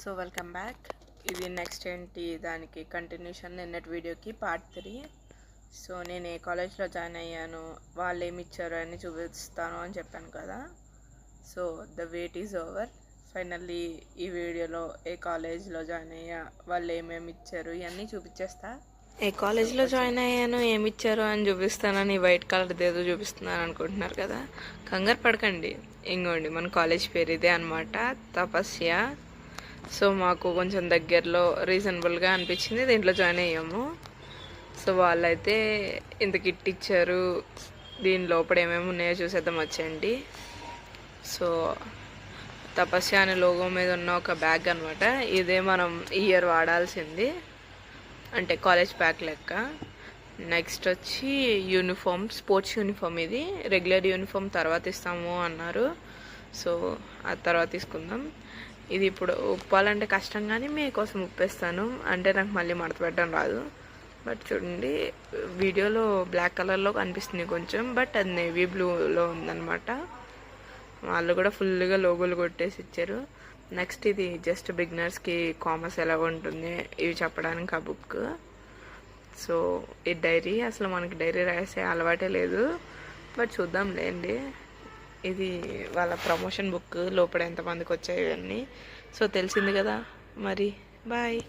So welcome back. ఇది next ఏంటి దానికి కంటిన్యూషన్ నిన్నటి వీడియోకి పార్ట్ 3. సో నేను ఏ కాలేజ్లో జాయిన్ అయ్యాను, వాళ్ళు ఏమి ఇచ్చారు అని చూపిస్తాను అని చెప్పాను కదా. So the wait is over. Finally ఈ వీడియోలో ఏ కాలేజ్లో జాయిన్ అయ్యా, వాళ్ళు ఏమేమి ఇచ్చారు ఇవన్నీ చూపించేస్తా. ఏ కాలేజ్లో జాయిన్ అయ్యాను, ఏమి ఇచ్చారు అని చూపిస్తానని వైట్ కలర్ది ఏదో చూపిస్తున్నాను అనుకుంటున్నారు కదా. కంగారు పడకండి, ఇంకోండి మన కాలేజ్ పేరు ఇదే అనమాట, తపస్య. సో మాకు కొంచెం దగ్గరలో రీజనబుల్గా అనిపించింది, దీంట్లో జాయిన్ అయ్యాము. సో వాళ్ళైతే ఇంత కిట్ ఇచ్చారు, దీని లోపల ఏమేమి ఉన్నాయో చూసేద్దాం వచ్చేయండి. సో తపస్య అనే లోగో మీద ఉన్న ఒక బ్యాగ్ అనమాట, ఇదే మనం ఇయర్ వాడాల్సింది, అంటే కాలేజ్ బ్యాగ్ లెక్క. నెక్స్ట్ వచ్చి యూనిఫామ్, స్పోర్ట్స్ యూనిఫామ్. ఇది రెగ్యులర్ యూనిఫామ్ తర్వాత ఇస్తాము అన్నారు, సో ఆ తర్వాత తీసుకుందాం. ఇది ఇప్పుడు ఉప్పాలంటే కష్టం, కానీ మీకోసం ఉప్పేస్తాను, అంటే నాకు మళ్ళీ మడత పెట్టడం రాదు. బట్ చూడండి, వీడియోలో బ్లాక్ కలర్లో కనిపిస్తుంది కొంచెం, బట్ అది నేవీ బ్లూలో ఉందన్నమాట. వాళ్ళు కూడా ఫుల్గా లోగోలు కొట్టేసి ఇచ్చారు. నెక్స్ట్ ఇది జస్ట్ బిగినర్స్కి కామర్స్ ఎలా ఉంటుంది ఇవి చెప్పడానికి ఆ బుక్. సో ఈ డైరీ, అసలు మనకి డైరీ రాసే అలవాటే లేదు, బట్ చూద్దాం లేండి. ఇది వాళ్ళ ప్రమోషన్ బుక్, లోపల ఎంతమందికి వచ్చాయి ఇవన్నీ. సో తెలిసింది కదా మరి. బాయ్.